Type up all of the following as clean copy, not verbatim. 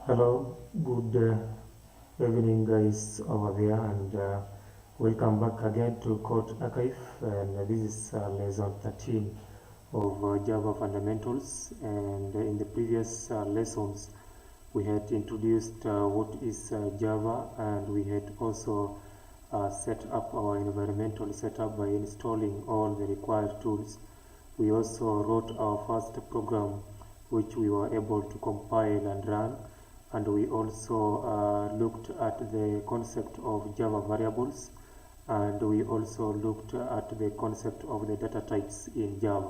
Hello, good evening guys over there, and welcome back again to Code Archive, and this is lesson 13 of Java fundamentals. And in the previous lessons we had introduced what is Java, and we had also set up our environmental setup by installing all the required tools. We also wrote our first program, which we were able to compile and run, and we also looked at the concept of Java variables, and we also looked at the concept of the data types in Java.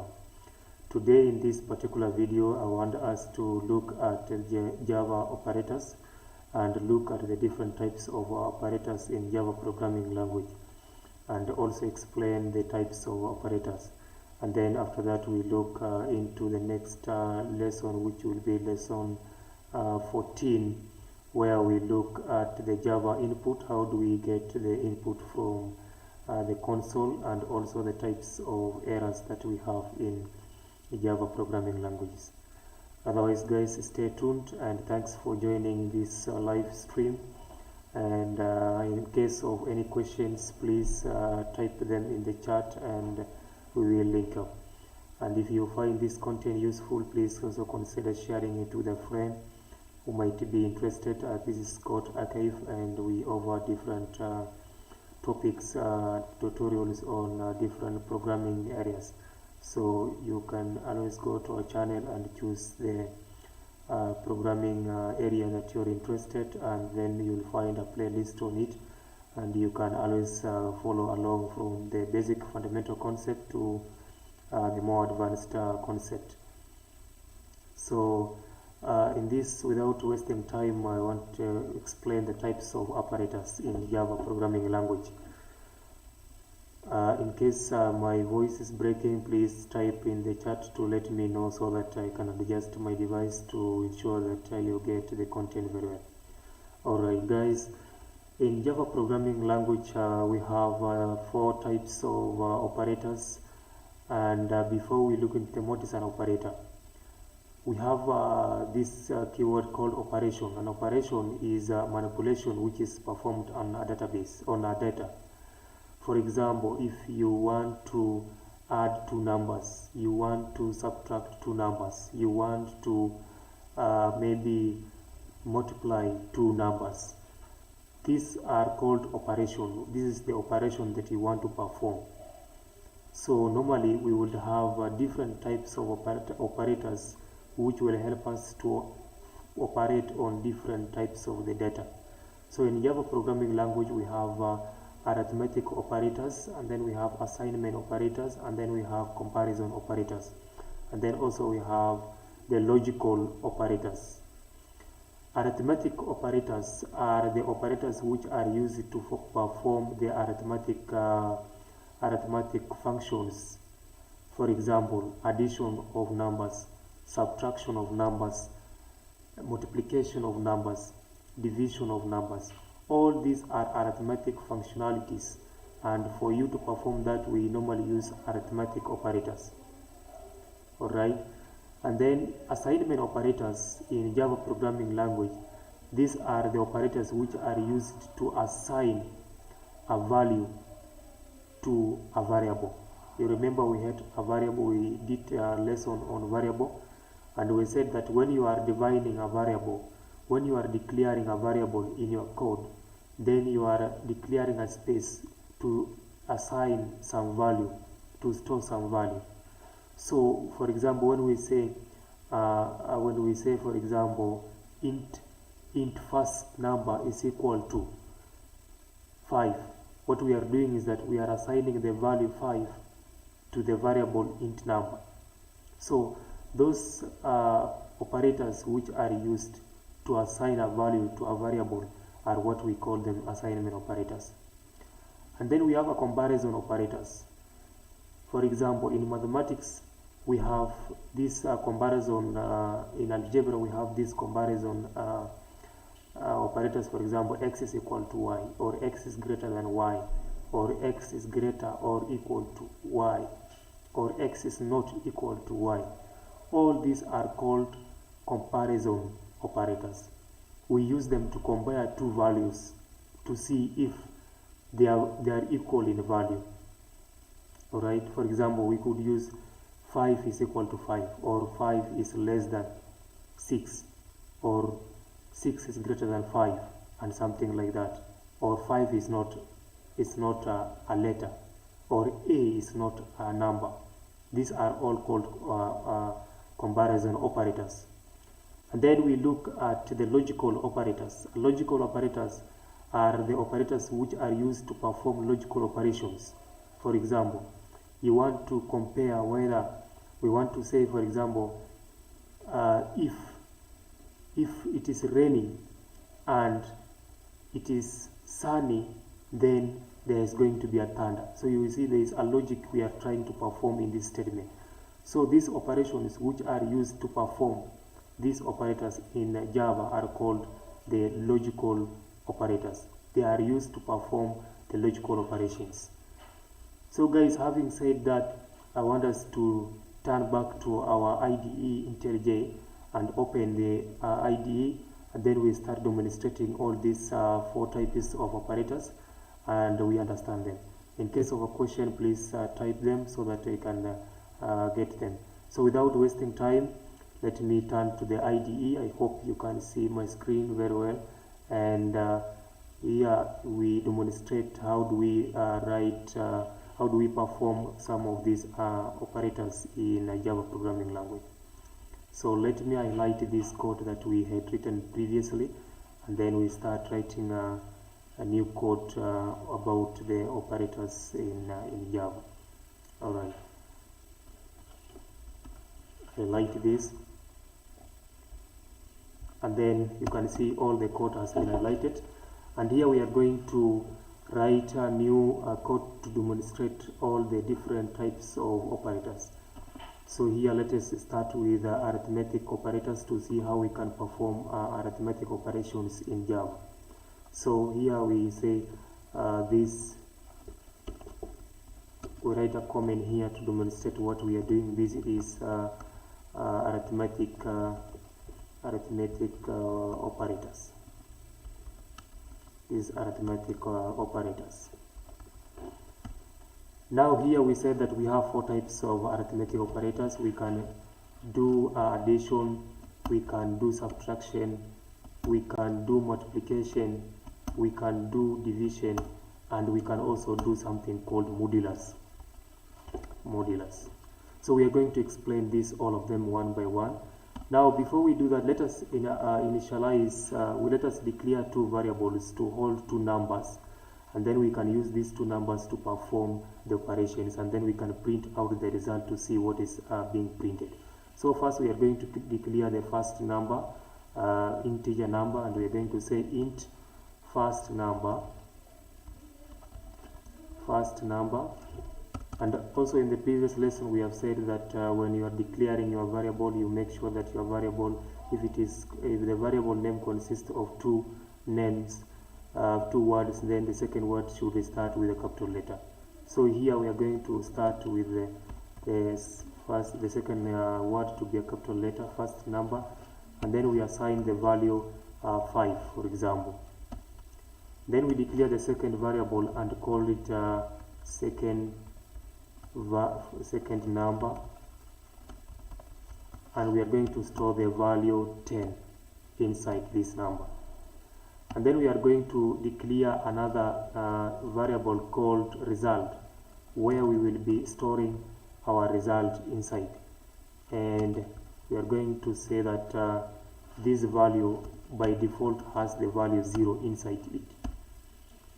Today in this particular video I want us to look at Java operators and look at the different types of operators in Java programming language, and also explain the types of operators. And then after that we look into the next lesson, which will be lesson 14, where we look at the Java input. How do we get the input from the console, and also the types of errors that we have in Java programming languages. Otherwise guys, stay tuned, and thanks for joining this live stream. And in case of any questions, please type them in the chat and we will link up. And if you find this content useful, please also consider sharing it with a friend who might be interested. This is Code Archive, and we offer different topics, tutorials on different programming areas. So you can always go to our channel and choose the programming area that you're interested, and then you'll find a playlist on it, and you can always follow along from the basic fundamental concept to the more advanced concept. So in this, without wasting time, I want to explain the types of operators in Java programming language. In case my voice is breaking, please type in the chat to let me know, so that I can adjust my device to ensure that you get the content very well. Alright guys, in Java programming language we have 4 types of operators, and before we look into what is an operator, we have this keyword called operation. An operation is a manipulation which is performed on a database, on a data. For example, if you want to add 2 numbers, you want to subtract 2 numbers, you want to maybe multiply 2 numbers, these are called operation. This is the operation that you want to perform. So normally we would have different types of operators which will help us to operate on different types of the data. So in Java programming language we have arithmetic operators, and then we have assignment operators, and then we have comparison operators, and then also we have the logical operators. Arithmetic operators are the operators which are used to perform the arithmetic functions. For example, addition of numbers, subtraction of numbers, multiplication of numbers, division of numbers. All these are arithmetic functionalities, and for you to perform that, we normally use arithmetic operators. Alright, and then assignment operators in Java programming language, these are the operators which are used to assign a value to a variable. You remember we had a variable, we did a lesson on variable, and we said that when you are defining a variable, when you are declaring a variable in your code, then you are declaring a space to assign some value, to store some value. So for example, when we say for example int first number is equal to 5, what we are doing is that we are assigning the value 5 to the variable int number. So those operators which are used to assign a value to a variable are what we call them assignment operators. And then we have a comparison operators. For example, in mathematics we have this comparison, in algebra we have this comparison operators. For example, x is equal to y, or x is greater than y, or x is greater or equal to y, or x is not equal to y. All these are called comparison operators. we use them to compare two values to see if they are equal in value. All right, for example, we could use 5 is equal to 5, or 5 is less than 6, or 6 is greater than 5, and something like that, or 5 is not a letter, or A is not a number. These are all called comparison operators. And then we look at the logical operators. Logical operators are the operators which are used to perform logical operations. For example, you want to compare whether we want to say, for example, if it is raining and it is sunny, then there is going to be a thunder. So you will see there is a logic we are trying to perform in this statement. So these operations which are used to perform these operators in Java are called the logical operators. They are used to perform the logical operations. So guys, having said that, I want us to turn back to our IDE IntelliJ and open the IDE, and then we start demonstrating all these 4 types of operators, and we understand them. In case of a question, please type them so that we can get them. So without wasting time, let me turn to the IDE. I hope you can see my screen very well, and here we demonstrate how do we how do we perform some of these operators in a Java programming language. So let me highlight this code that we had written previously, and then we start writing a new code about the operators in Java. All right. Highlight this, and then you can see all the code has been highlighted, and here we are going to write a new code to demonstrate all the different types of operators. So here let us start with arithmetic operators to see how we can perform arithmetic operations in Java. So here we say this, we write a comment here to demonstrate what we are doing. This is arithmetic operators. These arithmetic operators. Now here we said that we have 4 types of arithmetic operators. We can do addition, we can do subtraction, we can do multiplication, we can do division, and we can also do something called modulus. So we are going to explain this, all of them, one by one. Now before we do that, let us initialize, let us declare 2 variables to hold 2 numbers, and then we can use these 2 numbers to perform the operations, and then we can print out the result to see what is being printed. So first we are going to declare the first number, integer number, and we are going to say int first number. And also in the previous lesson we have said that when you are declaring your variable, you make sure that your variable, if the variable name consists of 2 names, 2 words, then the second word should start with a capital letter. So here we are going to start with the second word to be a capital letter, first number, and then we assign the value 5, for example. Then we declare the second variable and call it second number, and we are going to store the value 10 inside this number. And then we are going to declare another variable called result, where we will be storing our result inside, and we are going to say that this value by default has the value 0 inside it.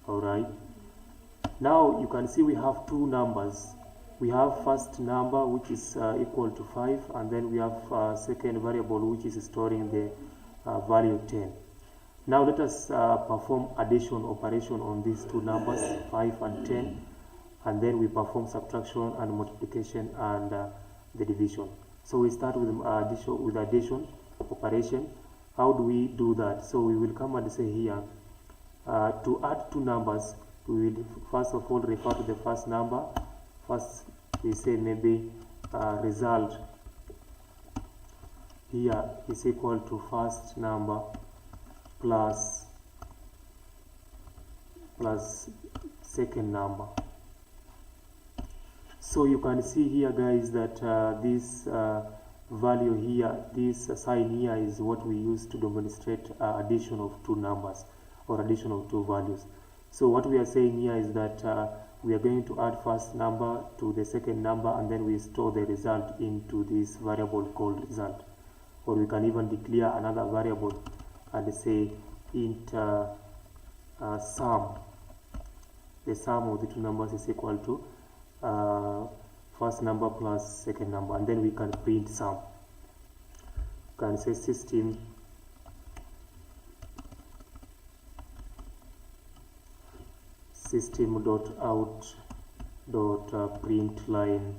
Alright, now you can see we have 2 numbers. We have first number, which is equal to 5, and then we have second variable, which is storing the value 10. Now let us perform addition operation on these 2 numbers, 5 and 10, and then we perform subtraction and multiplication and the division. So we start with addition operation. How do we do that? So we will come and say here, to add 2 numbers, we will first of all refer to the first number. First we say maybe result here is equal to first number plus second number. So you can see here, guys, that this value here, this sign here, is what we use to demonstrate addition of two numbers or addition of two values. So what we are saying here is that we are going to add first number to the second number, and then we store the result into this variable called result. Or we can even declare another variable and say int sum. The sum of the two numbers is equal to first number plus second number, and then we can print sum. You can say system dot out dot print line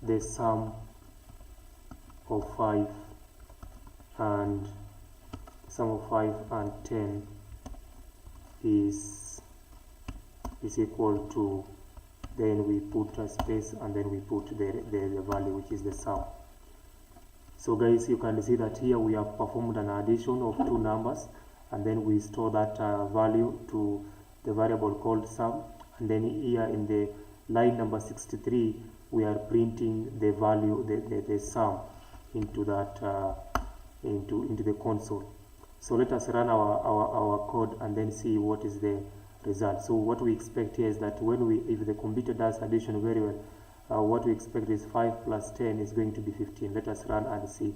the sum of 5 and 10 is equal to, then we put a space and then we put the value, which is the sum. So guys, you can see that here we have performed an addition of two numbers, and then we store that value to the variable called sum, and then here in the line number 63 we are printing the value, the sum into that into the console. So let us run our code and then see what is the result. So what we expect here is that if the computer does addition very well, what we expect is 5 plus 10 is going to be 15. Let us run and see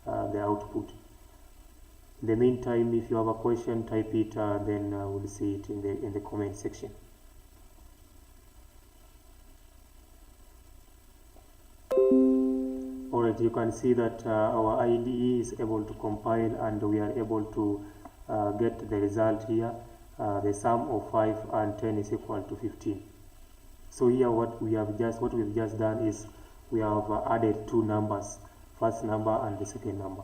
the output. In the meantime, if you have a question, type it, then we'll see it in the comment section. Alright, you can see that our IDE is able to compile, and we are able to get the result here. The sum of 5 and 10 is equal to 15. So here what we've just done is we have added two numbers, first number and the second number.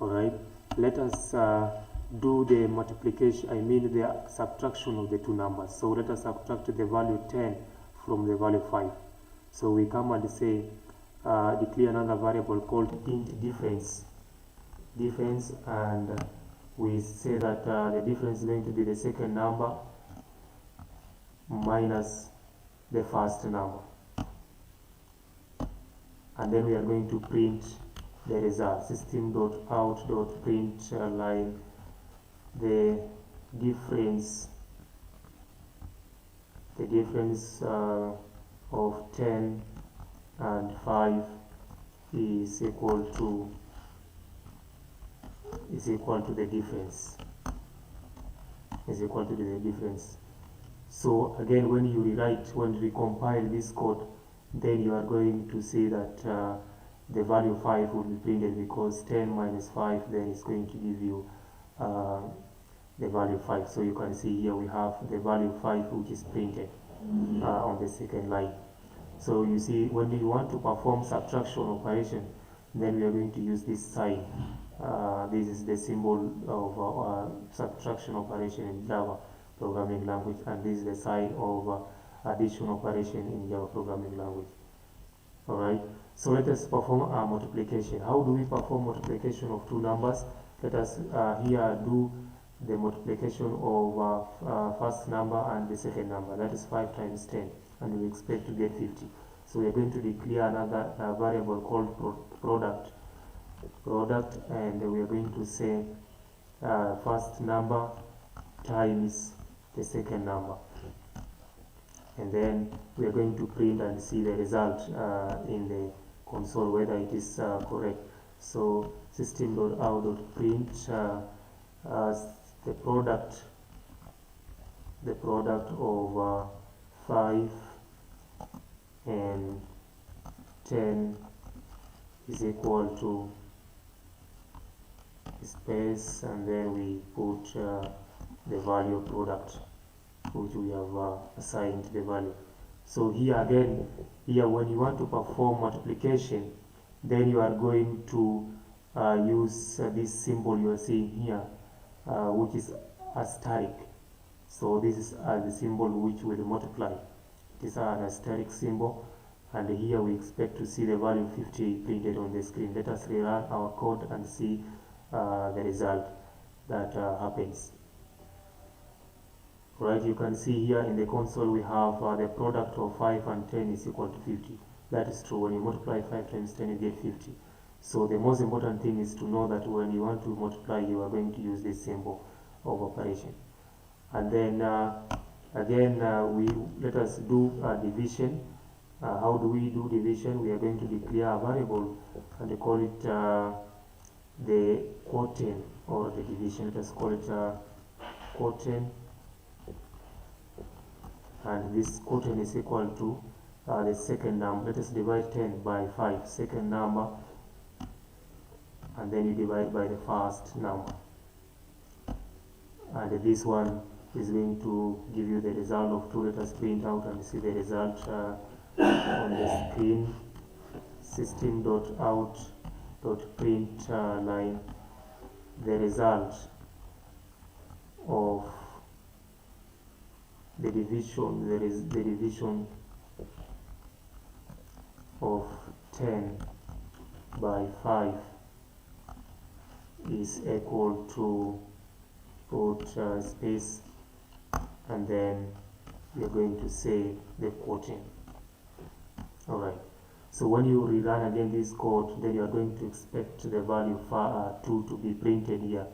Alright, let us do the multiplication, the subtraction of the two numbers. So let us subtract the value 10 from the value 5. So we come and say declare another variable called int difference, and we say that the difference is going to be the second number minus the first number, and then we are going to print the result. System.out.println the difference of 10 and 5 is equal to the difference. So again, when you recompile this code, then you are going to see that the value 5 will be printed, because 10 minus 5 then is going to give you the value 5. So you can see here we have the value 5, which is printed on the second line. So you see, when you want to perform subtraction operation, then we are going to use this sign. This is the symbol of subtraction operation in Java programming language, and this is the sign of addition operation in Java programming language. Alright, so let us perform a multiplication. How do we perform multiplication of two numbers? Let us here do the multiplication of first number and the second number. That is 5 times 10, and we expect to get 50. So we are going to declare another variable called product, and we are going to say first number times the second number, and then we are going to print and see the result in the console, whether it is correct. So system.out.print the product of 5 and 10 is equal to space, and then we put the value product, which we have assigned the value. So here again, when you want to perform multiplication, then you are going to use this symbol you are seeing here, which is asterisk. So this is the symbol which will multiply. It is an asterisk symbol, and here we expect to see the value 50 printed on the screen. Let us rerun our code and see the result that happens. Right, you can see here in the console we have the product of 5 and 10 is equal to 50. That is true. When you multiply 5 times 10 you get 50. So the most important thing is to know that when you want to multiply you are going to use this symbol of operation. And then again let us do division. How do we do division? We are going to declare a variable and they call it the quotient or the division. Let us call it quotient, and this quotient is equal to the second number. Let us divide 10 by 5, second number, and then you divide by the first number, and this one is going to give you the result of 2. Let us print out and see the result on the screen. System.out.print line the result of the division. There is the division of 10 by 5 is equal to, put space, and then we are going to say the quotient. Alright, so when you rerun again this code, then you are going to expect the value 2 to be printed here.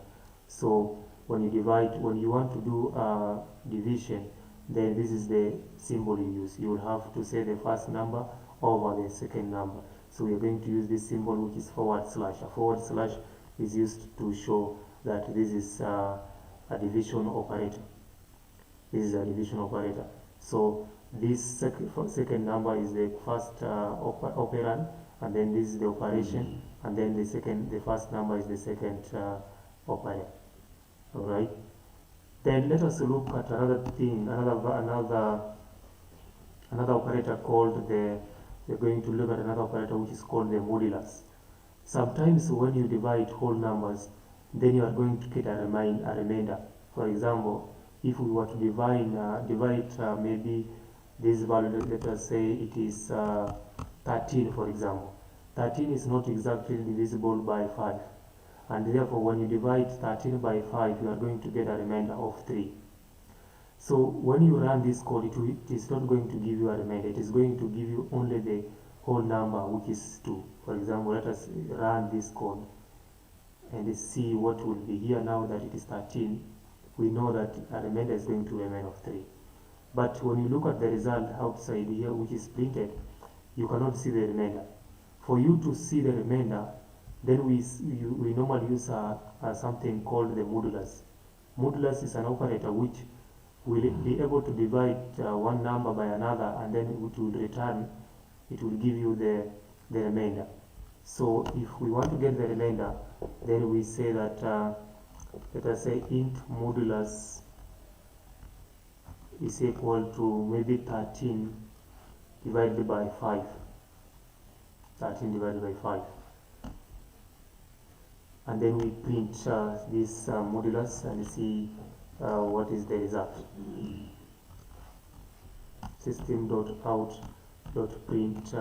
So when you want to do division, then this is the symbol you use. You will have to say the first number over the second number. So we are going to use this symbol, which is forward slash. A forward slash is used to show that this is a division operator. This is a division operator. So this second number is the first operand, and then this is the operation, and then the first number is the second operand. All right. Then let us look at another thing, another operator called we're going to look at another operator which is called the modulus. Sometimes when you divide whole numbers, then you are going to get a remainder. For example, if we were to divide maybe this value, let us say it is 13, for example. 13 is not exactly divisible by 5, and therefore when you divide 13 by 5 you are going to get a remainder of 3. So when you run this code, it is not going to give you a remainder. It is going to give you only the whole number, which is 2. For example, let us run this code and see what will be here. Now that it is 13, we know that a remainder is going to remain of 3. But when you look at the result outside here, which is printed, you cannot see the remainder. For you to see the remainder, then we normally use something called the modulus. Modulus is an operator which will be able to divide one number by another, and then it will return, it will give you the remainder. So if we want to get the remainder, then we say that let us say int modulus is equal to maybe 13 divided by 5. 13 divided by 5. And then we print this modulus and see what is the result. System.out.print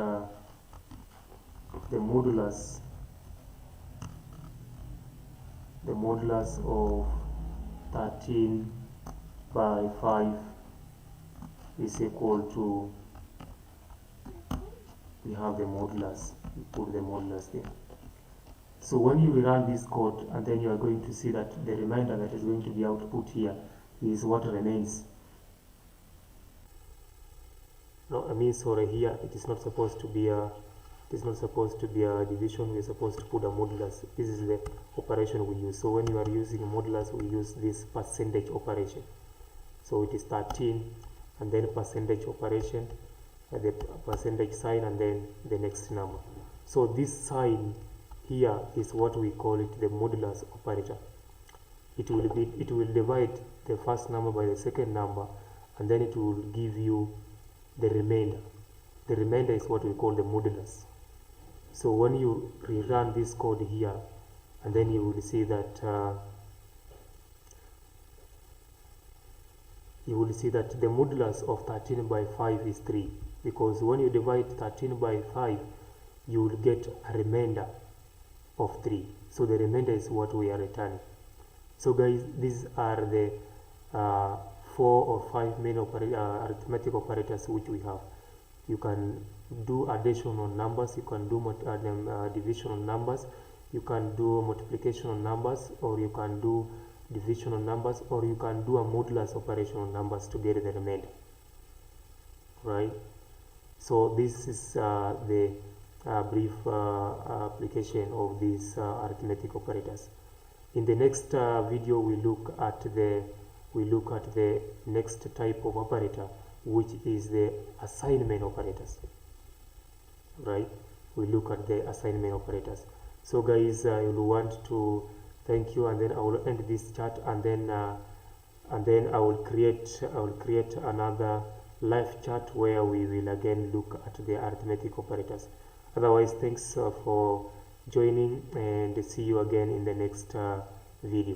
the modulus of 13 by 5 is equal to, we have the modulus, we put the modulus there. So when you run this code, and then you are going to see that the remainder that is going to be output here is what remains. No, I mean, sorry, here it is not supposed to be a division. We are supposed to put a modulus. This is the operation we use. So when you are using a modulus, we use this percentage operation. So it is 13, and then percentage operation, the percentage sign, and then the next number. So this sign here is what we call it the modulus operator. It will divide the first number by the second number, and then it will give you the remainder. The remainder is what we call the modulus. So when you rerun this code here, and then you will see that the modulus of 13 by 5 is 3, because when you divide 13 by 5 you will get a remainder of 3. so the remainder is what we are returning. So guys, these are the 4 or 5 main arithmetic operators which we have. You can do addition on numbers, you can do division on numbers, you can do multiplication on numbers, or you can do division on numbers, or you can do a modulus operation on numbers to get the remainder, right? So this is the brief application of these arithmetic operators. In the next video, we look at the next type of operator, which is the assignment operators, right? We look at the assignment operators. So guys, I will want to thank you, and then I will end this chat, and then I will create another live chat where we will again look at the arithmetic operators. Otherwise, thanks for joining, and see you again in the next video.